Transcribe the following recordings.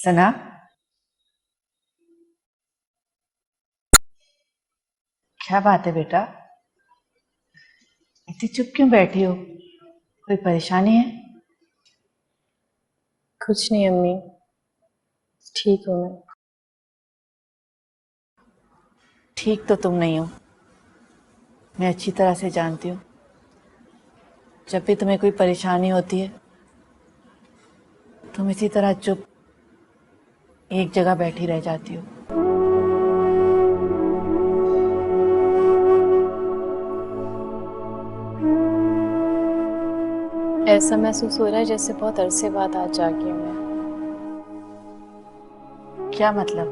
सना, क्या बात है बेटा? इतनी चुप क्यों बैठी हो? कोई परेशानी है? कुछ नहीं अम्मी, ठीक हूँ मैं। ठीक तो तुम नहीं हो, मैं अच्छी तरह से जानती हूँ। जब भी तुम्हें कोई परेशानी होती है तुम इसी तरह चुप एक जगह बैठी रह जाती हो। ऐसा महसूस हो रहा है जैसे बहुत अरसे बाद आज जागी हूँ मैं। क्या मतलब?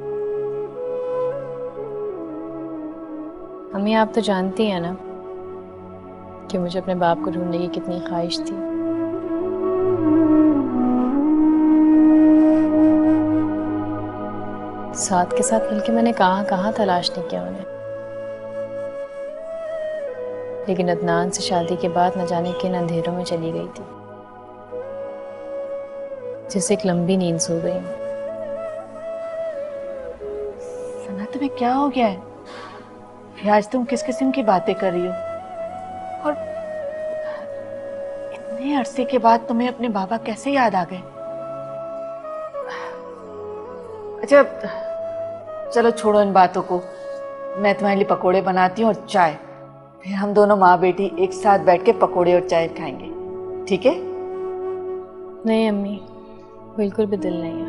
अम्मी आप तो जानती हैं ना कि मुझे अपने बाप को ढूंढने की कितनी ख्वाहिश थी। साथ के साथ मिलकर मैंने कहाँ कहाँ तलाश नहीं किया उन्हें, लेकिन अदनान से शादी के बाद न जाने किन अंधेरों में चली गई थी, जिससे एक लंबी नींद सो गई हूँ। सना, तुम्हें क्या हो गया है? ये आज तुम किस किस्म की बातें कर रही हो? और इतने अरसे के बाद तुम्हें अपने बाबा कैसे याद आ गए? अच्छा, चलो छोड़ो इन बातों को। मैं तुम्हारे लिए पकोड़े बनाती हूँ और चाय। फिर हम दोनों माँ बेटी एक साथ बैठ के पकोड़े और चाय खाएंगे, ठीक है? नहीं अम्मी, बिल्कुल भी दिल नहीं है।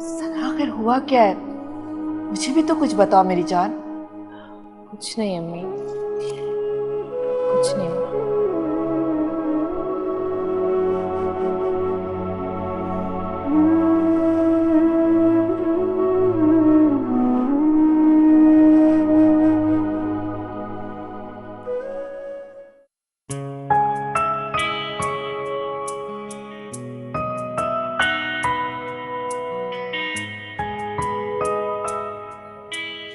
सना, आखिर हुआ क्या है? मुझे भी तो कुछ बताओ मेरी जान। कुछ नहीं अम्मी, कुछ नहीं हुआ।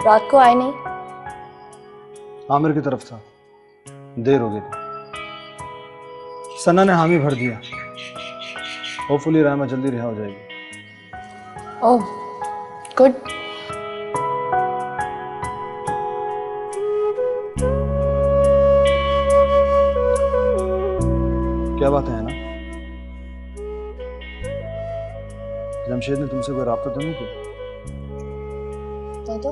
रात को आए नहीं? आमिर की तरफ था, देर हो गई थी। सना ने हामी भर दिया। होपफुली रामा जल्दी रिहा हो जाएगी। Oh good. क्या बात है ना? जमशेद ने तुमसे कोई राब्ता तो नहीं किया? तो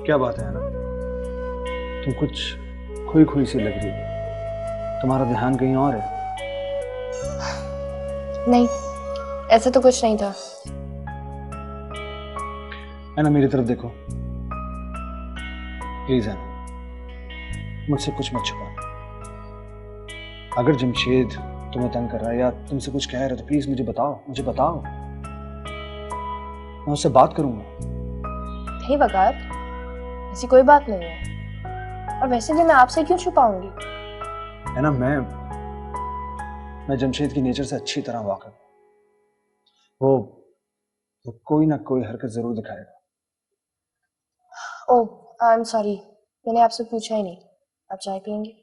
क्या बात है ना? तुम कुछ खोई खोई सी लग रही है। तुम्हारा ध्यान कहीं और है। नहीं, ऐसा तो कुछ नहीं था। है ना, मेरी तरफ देखो प्लीज। है ना, मुझसे कुछ मत छुपा। अगर जमशेद तुम्हें तंग कर रहा है या तुमसे कुछ कह रहा है तो प्लीज मुझे बताओ, मुझे बताओ। मैं उससे बात करूंगा। नहीं वकार, ऐसी कोई बात नहीं है। और वैसे भी मैं आपसे क्यों छुपाऊंगी? है ना, मैं जमशेद की नेचर से अच्छी तरह वाकिफ हूं। वो कोई ना कोई हरकत जरूर दिखाएगा। ओह आई एम सॉरी, मैंने आपसे पूछा ही नहीं। आप चाय पियेंगे?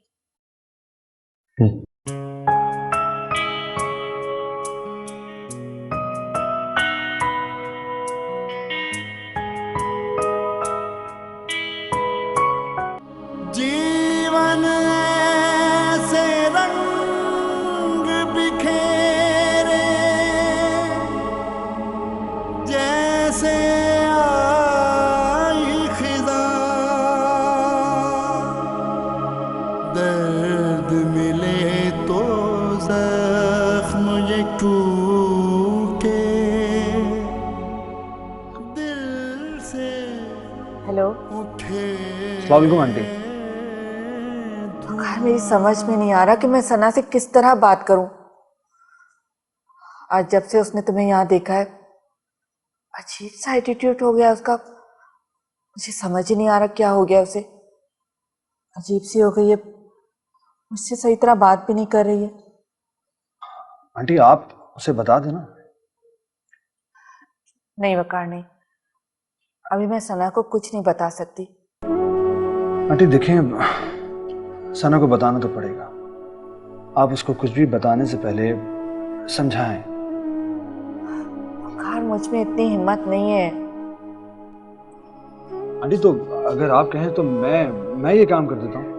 जीवन ऐसे रंग बिखेरे जैसे आई खिज़ां, दर्द मिले तो जख्म ये टूटे दिल से हेलो। उठे। अस्सलाम वालेकुम आंटी। मेरी समझ में नहीं आ रहा कि मैं सना से किस तरह बात करूं। आज जब से उसने तुम्हें यहाँ देखा है अजीब सा एटीट्यूड हो गया उसका। मुझे समझ ही नहीं आ रहा क्या हो गया उसे। अजीब सी हो गई है, मुझसे सही तरह बात भी नहीं कर रही है। आंटी आप उसे बता देना। नहीं वकार, नहीं, अभी मैं सना को कुछ नहीं बता सकती। आंटी देखें, सना को बताना तो पड़ेगा। आप उसको कुछ भी बताने से पहले समझाएं। वकार, मुझ में इतनी हिम्मत नहीं है। आंटी तो अगर आप कहें तो मैं ये काम कर देता हूँ।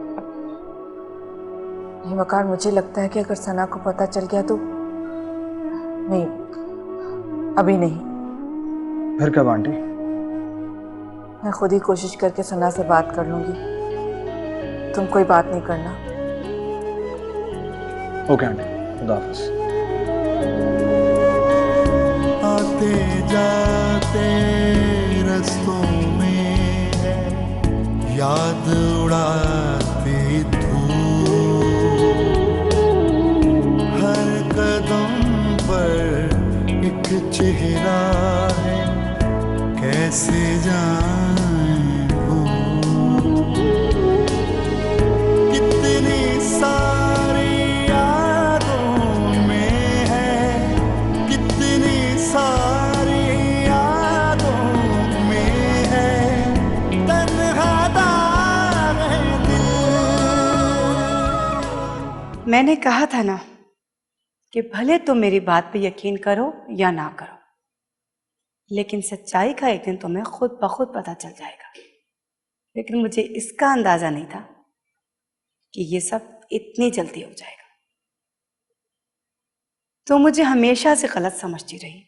नहीं वकार, मुझे लगता है कि अगर सना को पता चल गया तो नहीं, अभी नहीं। फिर कब आंटी? मैं खुद ही कोशिश करके सना से बात कर लूंगी, तुम कोई बात नहीं करना। ओके आंटी, खुदा हाफिज। आते जाते रस्तों में है याद उड़ाती धूप, हर कदम पर एक चेहरा है कैसे जाएं भूल। कितनी सारी यादों में है, कितनी सारी यादों में है तन्हा दाग है दिल। मैंने कहा था ना कि भले तुम मेरी बात पे यकीन करो या ना करो, लेकिन सच्चाई का एक दिन तुम्हें खुद ब खुद पता चल जाएगा। लेकिन मुझे इसका अंदाजा नहीं था कि ये सब इतनी जल्दी हो जाएगा। तो मुझे हमेशा से गलत समझती रही।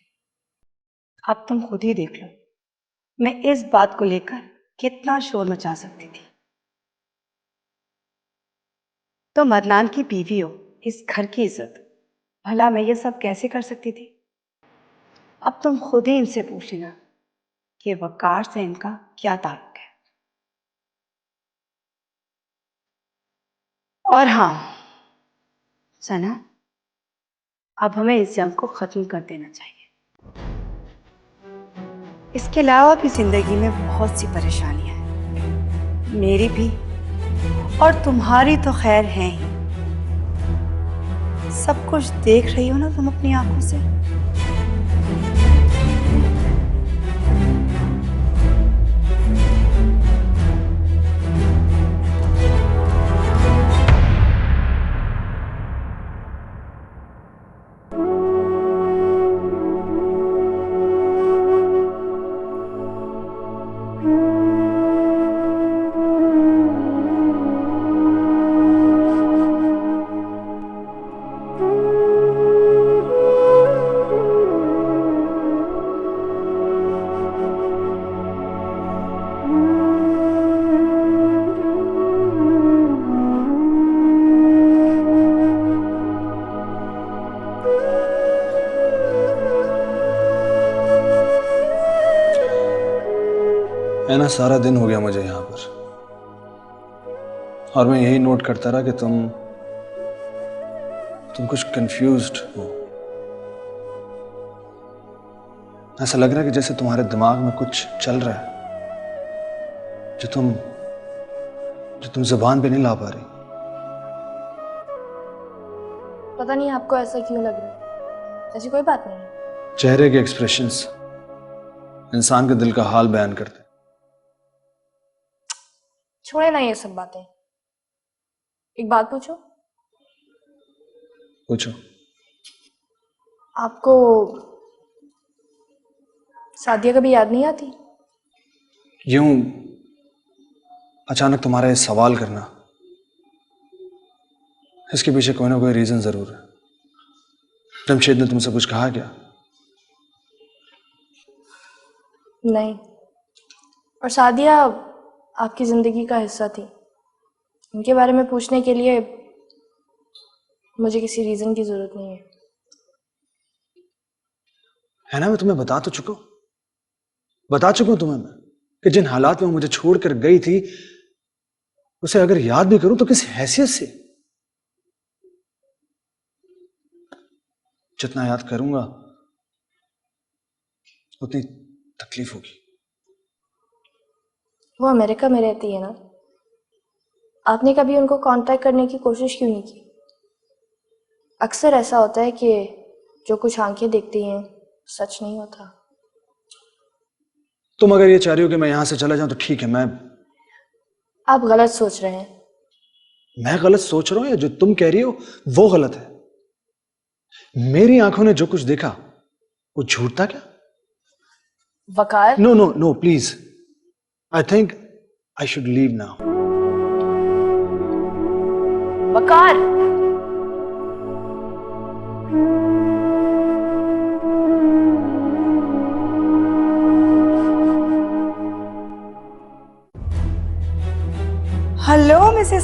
अब तुम खुद ही देख लो, मैं इस बात को लेकर कितना शोर मचा सकती थी। तुम अदनान की बीवी हो, इस घर की इज्जत, भला मैं ये सब कैसे कर सकती थी? अब तुम खुद ही इनसे पूछ लेना कि वकार से इनका क्या ताल्लुक है। और हाँ सना, अब हमें इस जंग को खत्म कर देना चाहिए। इसके अलावा भी जिंदगी में बहुत सी परेशानियां हैं, मेरी भी और तुम्हारी तो खैर है ही। सब कुछ देख रही हो ना तुम अपनी आंखों से। है ना, सारा दिन हो गया मुझे यहाँ पर और मैं यही नोट करता रहा कि तुम कुछ कंफ्यूज्ड हो। ऐसा लग रहा है कि जैसे तुम्हारे दिमाग में कुछ चल रहा है जो तुम जुबान पे नहीं ला पा रही। पता नहीं आपको ऐसा क्यों लग रहा है, ऐसी कोई बात नहीं है। चेहरे के एक्सप्रेशंस इंसान के दिल का हाल बयान करते हैं। छोड़े ना ये सब बातें, एक बात पूछो। पूछो। आपको सादिया कभी याद नहीं आती? यूं अचानक तुम्हारा ये सवाल करना, इसके पीछे कोई ना कोई रीजन जरूर है। जमशेद ने तुमसे कुछ कहा क्या? नहीं, और सादिया आपकी जिंदगी का हिस्सा थी। उनके बारे में पूछने के लिए मुझे किसी रीजन की जरूरत नहीं है ना, मैं तुम्हें बता चुका हूं तुम्हें मैं कि जिन हालात में वो मुझे छोड़कर गई थी उसे अगर याद भी करूं तो किस हैसियत से। जितना याद करूंगा उतनी तकलीफ होगी। वो अमेरिका में रहती है ना, आपने कभी उनको कांटेक्ट करने की कोशिश क्यों नहीं की? अक्सर ऐसा होता है कि जो कुछ आंखें देखती हैं सच नहीं होता। तुम अगर ये चाह रही हो कि मैं यहां से चला जाऊं तो ठीक है, मैं आप गलत सोच रहे हैं। मैं गलत सोच रहा हूं या जो तुम कह रही हो वो गलत है? मेरी आंखों ने जो कुछ देखा वो झूठ था क्या? Waqar, no no no please, I think I should leave now. Waqar, hello Mrs.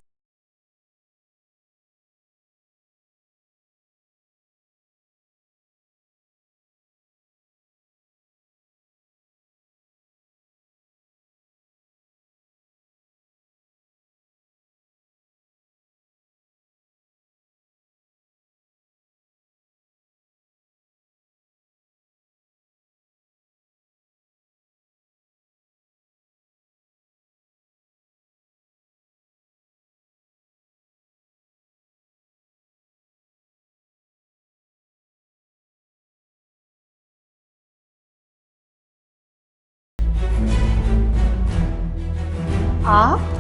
आप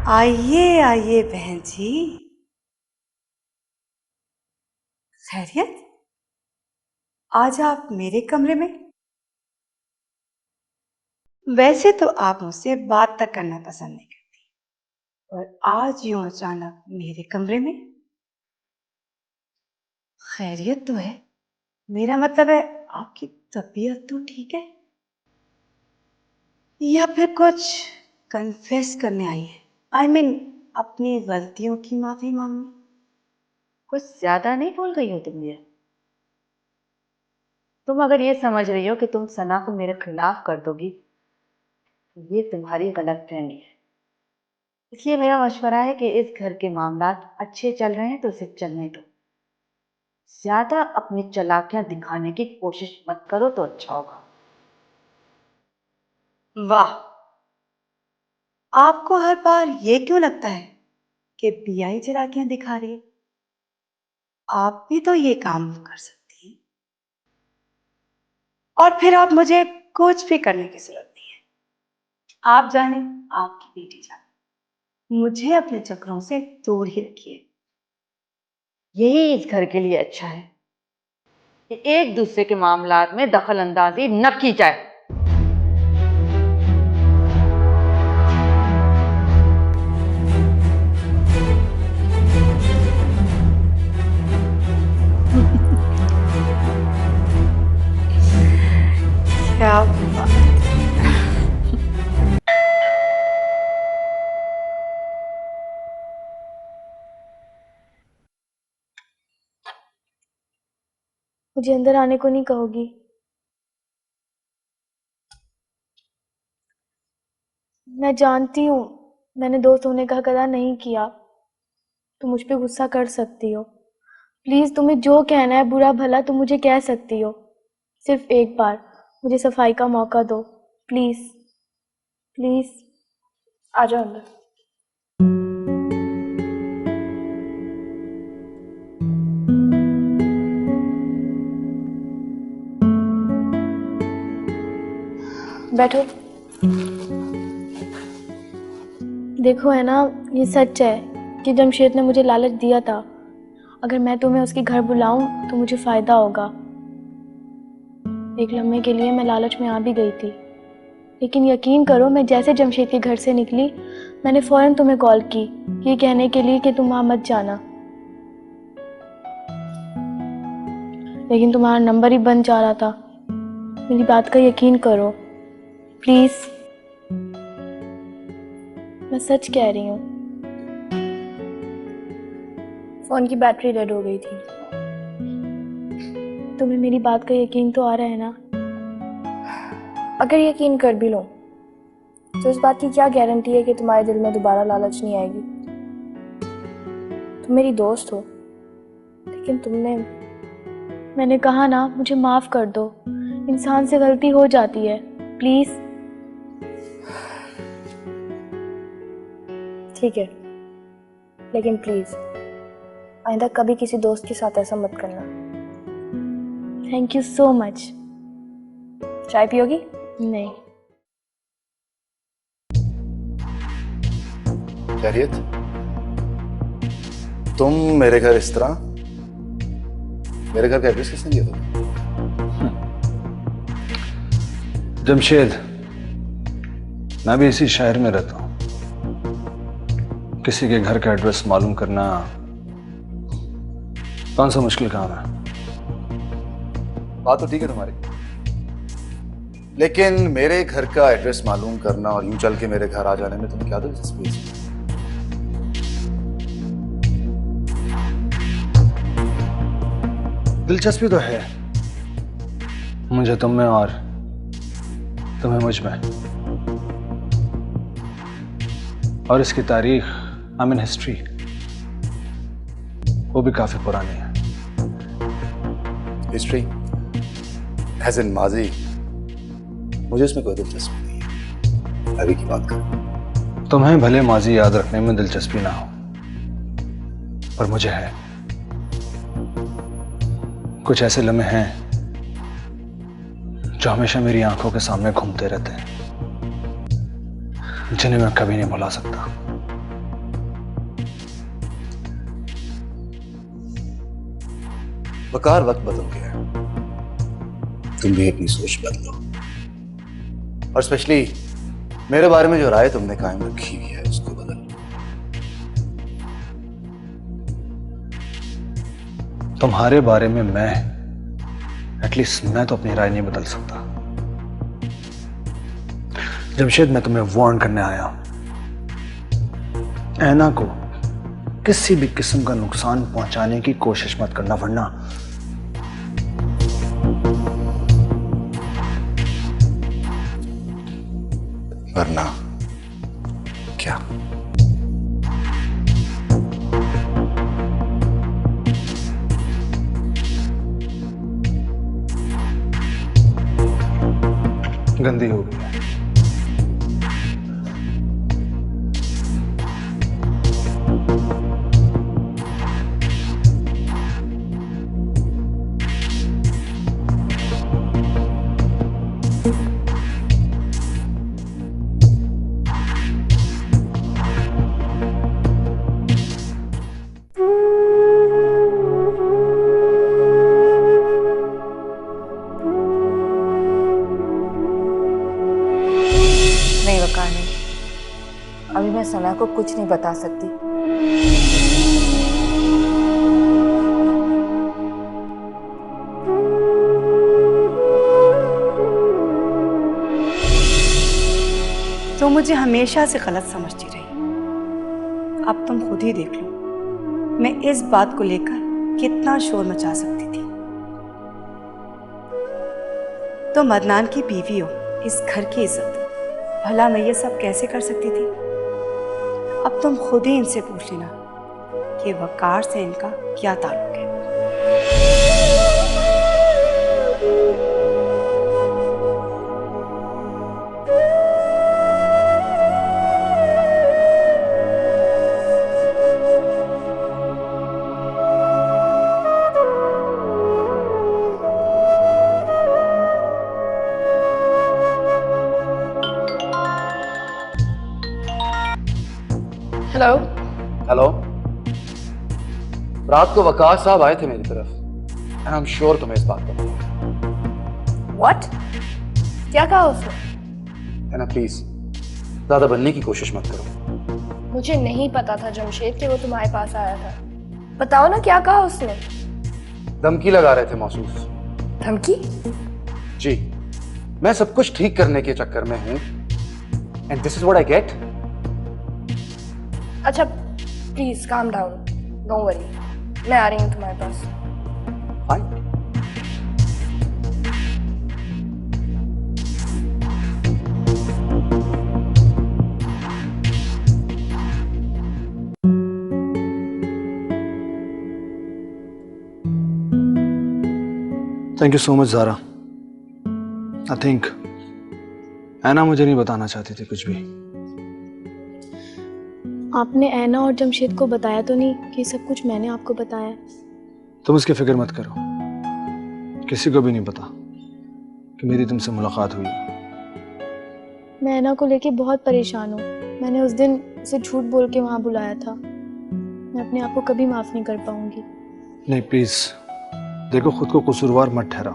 आइए आइए बहन जी, खैरियत? आज आप मेरे कमरे में? वैसे तो आप मुझसे बात तक करना पसंद नहीं करती, और आज यूं अचानक मेरे कमरे में? खैरियत तो है, मेरा मतलब है आपकी तबीयत तो ठीक है, या फिर कुछ कन्फेस करने आई है? आई मीन अपनी गलतियों की माफी मांगने। कुछ ज्यादा नहीं बोल रही हो तुम ये? तुम अगर ये समझ रही हो कि तुम सना को मेरे खिलाफ कर दोगी, ये तुम्हारी गलतफहमी है। इसलिए मेरा मशवरा है कि इस घर के मामलात अच्छे चल रहे हैं तो इसे चलने दो। ज्यादा अपनी चालाकियां दिखाने की कोशिश मत करो तो अच्छा होगा। वाह, आपको हर बार ये क्यों लगता है कि बीआई चालाकियां दिखा रही है? आप भी तो ये काम कर सकती हैं, और फिर आप मुझे कुछ भी करने की जरूरत नहीं है। आप जाने, आपकी बेटी जाने, मुझे अपने चक्रों से दूर ही रखिए। यही इस घर के लिए अच्छा है कि एक दूसरे के मामलात में दखल अंदाजी न की जाए। क्या बात। मुझे अंदर आने को नहीं कहोगी? मैं जानती हूँ मैंने दोस्त होने का कदा नहीं किया, तुम मुझ पे गुस्सा कर सकती हो। प्लीज तुम्हें जो कहना है बुरा भला तुम मुझे कह सकती हो। सिर्फ एक बार मुझे सफाई का मौका दो, प्लीज प्लीज। आ जाओ अंदर। बैठो। देखो है ना, ये सच है कि जमशेद ने मुझे लालच दिया था। अगर मैं तुम्हें उसके घर बुलाऊं तो मुझे फायदा होगा। एक लम्हे के लिए मैं लालच में आ भी गई थी, लेकिन यकीन करो मैं जैसे जमशेद के घर से निकली मैंने फौरन तुम्हें कॉल की ये कहने के लिए कि तुम वहां मत जाना, लेकिन तुम्हारा नंबर ही बंद जा रहा था। मेरी बात का यकीन करो प्लीज, मैं सच कह रही हूँ। फोन की बैटरी डेड हो गई थी। तुम्हें मेरी बात का यकीन तो आ रहा है ना? अगर यकीन कर भी लो तो इस बात की क्या गारंटी है कि तुम्हारे दिल में दोबारा लालच नहीं आएगी? तुम मेरी दोस्त हो, लेकिन मैंने कहा ना, मुझे माफ कर दो। इंसान से गलती हो जाती है, प्लीज। ठीक है, लेकिन प्लीज आइंदा कभी किसी दोस्त के साथ ऐसा मत करना। Thank you so much. चाय पियोगी? नहीं। खैरियत? तुम मेरे घर इस तरह? मेरे घर का एड्रेस किसने दिया तुम्हें? जमशेद, मैं भी इसी शहर में रहता हूँ। किसी के घर का एड्रेस मालूम करना कौन सा मुश्किल काम है? बात तो ठीक है तुम्हारी, लेकिन मेरे घर का एड्रेस मालूम करना और यूं चल के मेरे घर आ जाने में तुम्हें क्या दिलचस्पी है? दिलचस्पी तो है मुझे तुम में और तुम्हें मुझ में, और इसकी तारीख आई मीन हिस्ट्री वो भी काफी पुरानी है। हिस्ट्री एज इन माजी, मुझे इसमें कोई दिलचस्पी नहीं है। अभी की बात करें। तुम्हें भले माजी याद रखने में दिलचस्पी ना हो, पर मुझे है। कुछ ऐसे लम्हे हैं जो हमेशा मेरी आंखों के सामने घूमते रहते हैं, जिन्हें मैं कभी नहीं भुला सकता। वकार, वक्त बदल गया है, तुम भी अपनी सोच बदलो, और स्पेशली मेरे बारे में जो राय तुमने कायम रखी हुई है उसको बदलो। तुम्हारे बारे में मैं, एटलीस्ट मैं तो अपनी राय नहीं बदल सकता। जमशेद, मैं तुम्हें वार्न करने आया हूं, ऐना को किसी भी किस्म का नुकसान पहुंचाने की कोशिश मत करना, वरना क्या? गंदी हो गई है। नहीं वकार, नहीं, अभी मैं सना को कुछ नहीं बता सकती। तो मुझे हमेशा से गलत समझती रही। अब तुम खुद ही देख लो, मैं इस बात को लेकर कितना शोर मचा सकती थी। तुम अदनान की बीवी हो, इस घर की इज्जत, भला मैं ये सब कैसे कर सकती थी? अब तुम खुद ही इनसे पूछ लेना कि वकार से इनका क्या ताल्लुक है। हेलो। हेलो, रात को वकार साहब आए थे मेरी तरफ, एंड आई एम श्योर तुम्हें इस बात का पता है। व्हाट? क्या कहा उसने? एना प्लीज ज्यादा बनने की कोशिश मत करो। मुझे नहीं पता था जमशेद कि वो तुम्हारे पास आया था। बताओ ना क्या कहा उसने? धमकी लगा रहे थे मौसूफ। धमकी? जी, मैं सब कुछ ठीक करने के चक्कर में हूं, and this is what I get. अच्छा please calm down, don't worry, मैं आ रही हूँ तुम्हारे पास। Fine. Thank you so much Zara. I think Aina मुझे नहीं बताना चाहती थी कुछ भी। आपने ऐना और जमशेद को बताया तो नहीं कि सब कुछ मैंने आपको बताया? तुम उसकी फिक्र मत करो, किसी को भी नहीं पता कि मेरी तुमसे मुलाकात हुई। मैं ऐना को लेके बहुत परेशान हूँ। मैंने उस दिन उसे झूठ बोल के वहां बुलाया था। मैं अपने आप को कभी माफ नहीं कर पाऊंगी। नहीं प्लीज, देखो खुद को कसूरवार मत ठहरा।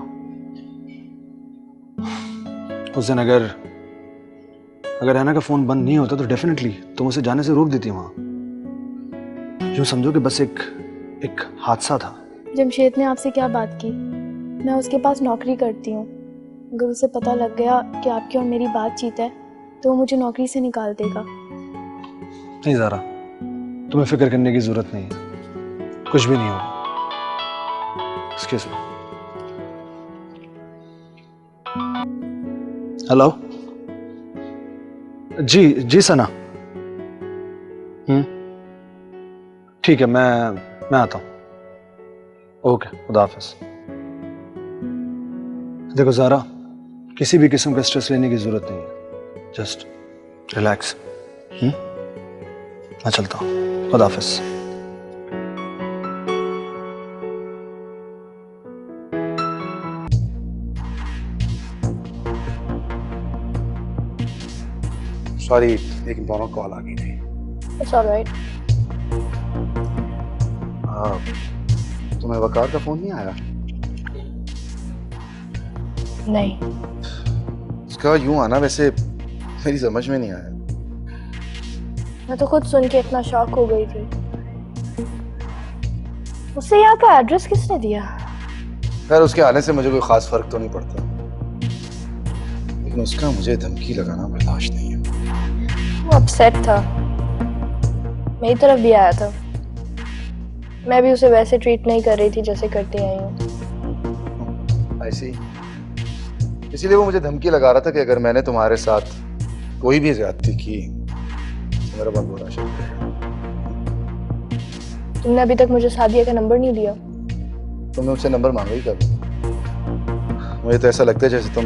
उस दिन अगर हैना का फोन बंद नहीं होता तो डेफिनेटली तुम उसे जाने से रोक देती वहां। यूं समझो कि बस एक हादसा था। जमशेद ने आपसे क्या बात की? मैं उसके पास नौकरी करती हूँ। अगर उसे पता लग गया कि आपकी और मेरी बातचीत है तो वो मुझे नौकरी से निकाल देगा। नहीं ज़ारा, तुम्हें फिक्र करने की जरूरत नहीं है, कुछ भी नहीं होगा। Excuse me. हेलो। जी सना। ठीक है, मैं आता हूँ। ओके, खुदा हाफिज। देखो ज़ारा, किसी भी किस्म का स्ट्रेस लेने की जरूरत नहीं है, जस्ट रिलैक्स। मैं चलता हूँ, खुदा हाफिज। सॉरी, एक इम्पोर्टेंट कॉल आ गई थी। It's all right. तुम्हें वकार का फोन नहीं आया? नहीं। उसका यूं आना वैसे मेरी समझ में नहीं आया। मैं तो खुद सुन के इतना शॉक हो गई थी। उसे यहाँ का एड्रेस किसने दिया? यार उसके आने से मुझे कोई खास फर्क तो नहीं पड़ता, लेकिन उसका मुझे धमकी लगाना बर्दाश्त नहीं है। वो अपसेट था, मेरी तरफ भी आया था। मैं भी उसे वैसे ट्रीट नहीं कर रही थी जैसे करती आई हूँ। ऐसी इसीलिए वो मुझे धमकी लगा रहा था कि अगर मैंने तुम्हारे साथ कोई भी ज्यादती की तो मेरा बहुत बुरा शक है। तुमने अभी तक मुझे सादिया का नंबर नहीं दिया। तुमने उससे नंबर मांगा ही कब? मुझे तो ऐसा लगता है जैसे तुम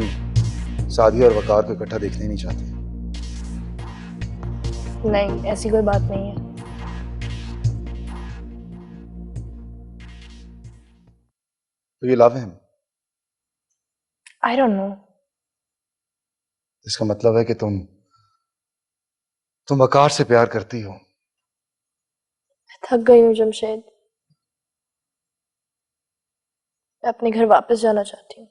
सादिया और वकार को इकट्ठा देखने नहीं चाहते। नहीं, ऐसी कोई बात नहीं है। तो ये लव है? I don't know. इसका मतलब है कि तुम वकार से प्यार करती हो। मैं थक गई हूँ जमशेद। मैं अपने घर वापस जाना चाहती हूँ,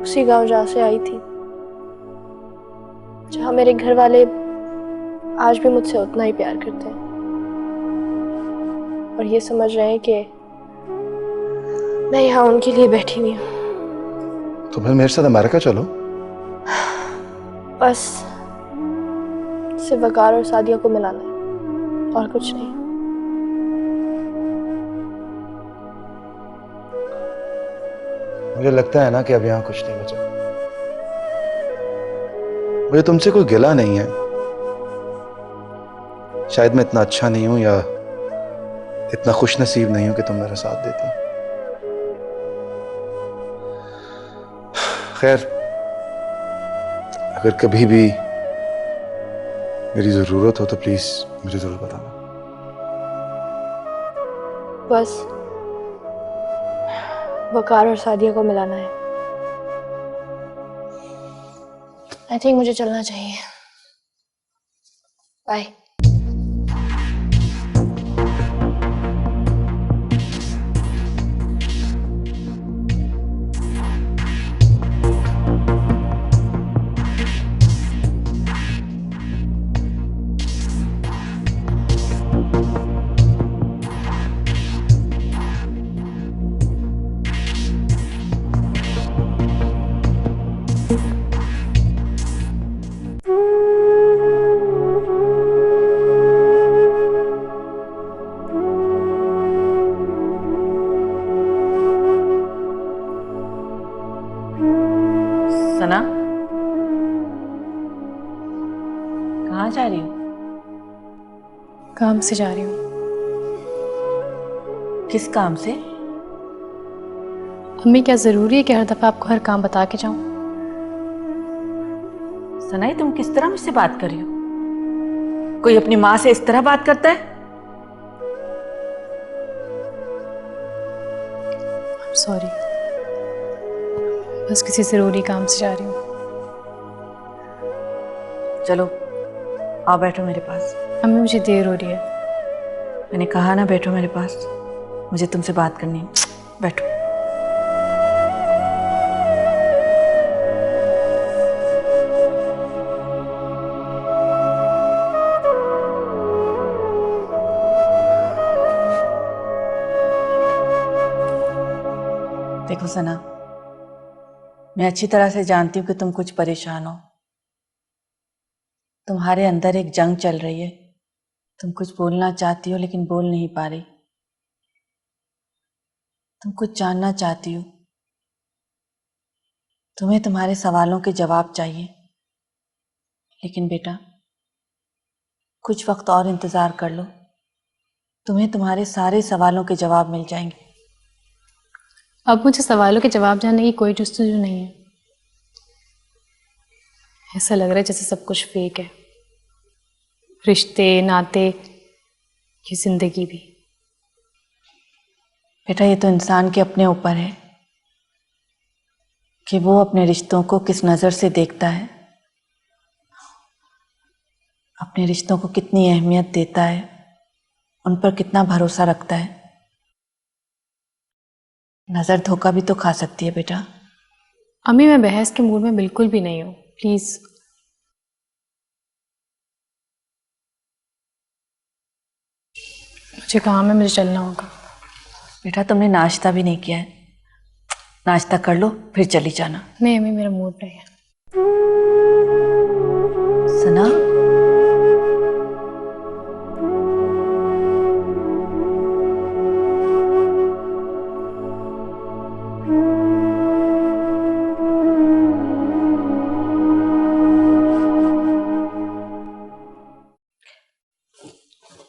उसी गांव जहाँ से आई थी, जहाँ मेरे घर वाले आज भी मुझसे उतना ही प्यार करते हैं और ये समझ रहे हैं कि मैं यहाँ उनके लिए बैठी हुई हूँ। तो फिर मेरे साथ अमेरिका चलो। बस सिर्फ वकार और सादिया को मिलाना है और कुछ नहीं। मुझे लगता है ना कि अब यहाँ कुछ नहीं बचा। मुझे तुमसे कोई गिला नहीं है, शायद मैं इतना अच्छा नहीं हूं या इतना खुश नसीब नहीं हूं कि तुम मेरा साथ देती। खैर, अगर कभी भी मेरी जरूरत हो तो प्लीज मुझे जरूर बताना। बस वकार और सादिया को मिलाना है। आई थिंक मुझे चलना चाहिए। बाय। सना, कहाँ जा रही हो? काम से जा रही हूँ। किस काम से? अम्मी, क्या जरूरी है कि हर दफा आपको हर काम बता के जाऊं? सनाई, तुम किस तरह मुझसे बात कर रही हो? कोई अपनी माँ से इस तरह बात करता है? सॉरी, बस किसी जरूरी काम से जा रही हूँ। चलो आओ बैठो मेरे पास। अम्मी मुझे देर हो रही है। मैंने कहा ना बैठो मेरे पास, मुझे तुमसे बात करनी है। बैठो। देखो सना, मैं अच्छी तरह से जानती हूँ कि तुम कुछ परेशान हो। तुम्हारे अंदर एक जंग चल रही है। तुम कुछ बोलना चाहती हो लेकिन बोल नहीं पा रही। तुम कुछ जानना चाहती हो। तुम्हें तुम्हारे सवालों के जवाब चाहिए। लेकिन बेटा, कुछ वक्त और इंतजार कर लो। तुम्हें तुम्हारे सारे सवालों के जवाब मिल जाएंगे। अब मुझे सवालों के जवाब जानने की कोई जस्तजू नहीं है। ऐसा लग रहा है जैसे सब कुछ फेक है, रिश्ते, नाते, ये जिंदगी भी। बेटा, ये तो इंसान के अपने ऊपर है कि वो अपने रिश्तों को किस नज़र से देखता है, अपने रिश्तों को कितनी अहमियत देता है, उन पर कितना भरोसा रखता है। नज़र धोखा भी तो खा सकती है बेटा। अम्मी मैं बहस के मूड में बिल्कुल भी नहीं हूँ, प्लीज। मुझे काम है, मुझे चलना होगा। बेटा, तुमने नाश्ता भी नहीं किया है। नाश्ता कर लो फिर चली जाना। नहीं अम्मी, मेरा मूड नहीं है। सना,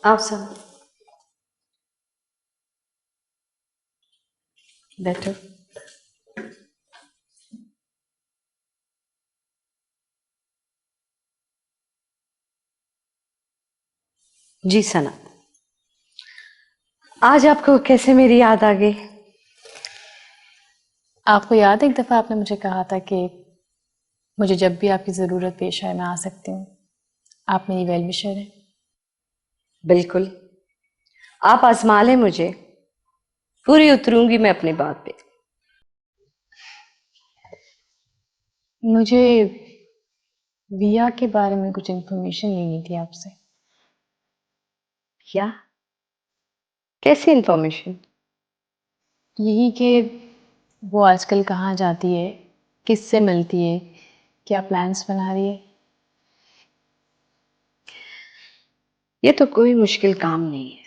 आप सब बैठो। जी सना, आज आपको कैसे मेरी याद आ गई? आपको याद है एक दफ़ा आपने मुझे कहा था कि मुझे जब भी आपकी ज़रूरत पेश आए मैं आ सकती हूँ। आप मेरी वेल विशर हैं। बिल्कुल, आप आजमा लें मुझे, पूरी उतरूंगी मैं अपनी बात पे। मुझे विया के बारे में कुछ इन्फॉर्मेशन लेनी थी आपसे। क्या? कैसी इंफॉर्मेशन? यही कि वो आजकल कहाँ जाती है, किससे मिलती है, क्या प्लान्स बना रही है। ये तो कोई मुश्किल काम नहीं है,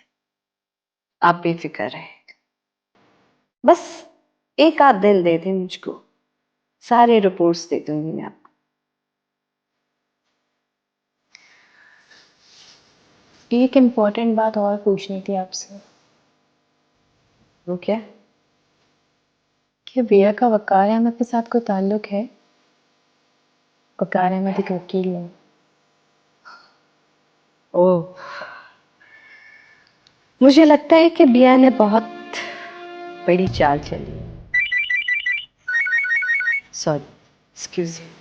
आप बेफिक्र रहें। बस एक आध दिन दे दें मुझको, सारे रिपोर्ट्स दे दूंगी मैं आपको। एक इम्पॉर्टेंट बात और पूछनी थी आपसे वो क्या? कि विया का वकार अहमद के साथ कोई ताल्लुक है? वकार अहमद एक वकील है। ओह, मुझे लगता है कि बिया ने बहुत बड़ी चाल चली। Sorry, excuse me.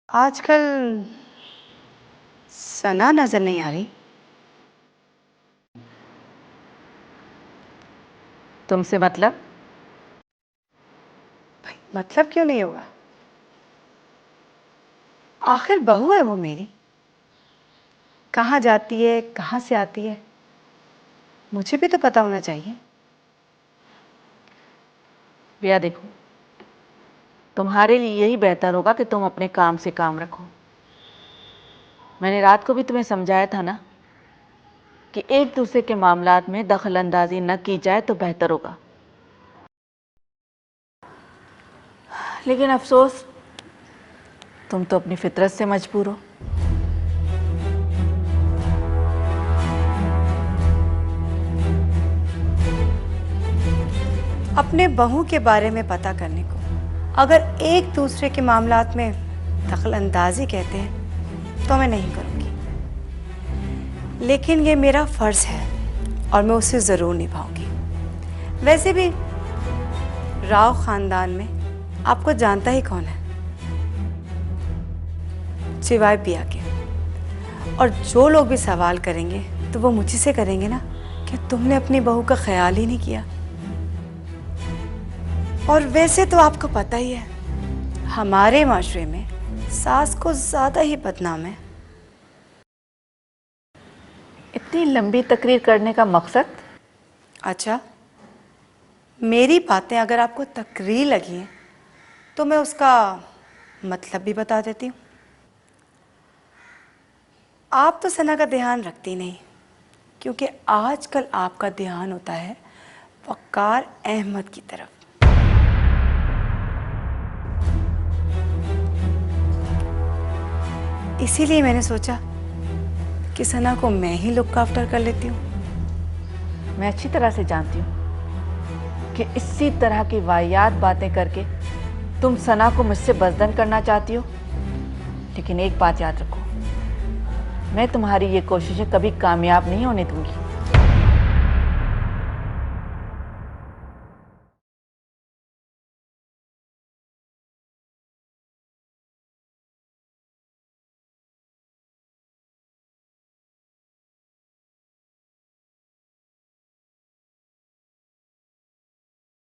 आजकल सना नजर नहीं आ रही। तुमसे मतलब? मतलब क्यों नहीं होगा? आखिर बहू है वो मेरी। कहाँ जाती है, कहाँ से आती है, मुझे भी तो पता होना चाहिए। विया देखो, तुम्हारे लिए यही बेहतर होगा कि तुम अपने काम से काम रखो। मैंने रात को भी तुम्हें समझाया था ना कि एक दूसरे के मामलात में दखल अंदाजी न की जाए तो बेहतर होगा। लेकिन अफसोस, तुम तो अपनी फितरत से मजबूर हो। अपने बहू के बारे में पता करने को अगर एक दूसरे के मामलात में दखल अंदाजी कहते हैं तो मैं नहीं करूँगी, लेकिन ये मेरा फ़र्ज़ है और मैं उसे ज़रूर निभाऊंगी। वैसे भी राव ख़ानदान में आपको जानता ही कौन है, सिवाय पिया के। और जो लोग भी सवाल करेंगे तो वो मुझे से करेंगे ना कि तुमने अपनी बहू का ख्याल ही नहीं किया। और वैसे तो आपको पता ही है, हमारे माशरे में सास को ज़्यादा ही बदनाम है। इतनी लंबी तकरीर करने का मकसद? अच्छा, मेरी बातें अगर आपको तकरीर लगी हैं तो मैं उसका मतलब भी बता देती हूँ। आप तो सना का ध्यान रखती नहीं, क्योंकि आजकल आपका ध्यान होता है वक़ार अहमद की तरफ। इसीलिए मैंने सोचा कि सना को मैं ही लुक आफ्टर कर लेती हूँ। मैं अच्छी तरह से जानती हूँ कि इसी तरह की वाहियात बातें करके तुम सना को मुझसे बज़दन करना चाहती हो। लेकिन एक बात याद रखो, मैं तुम्हारी ये कोशिशें कभी कामयाब नहीं होने दूंगी।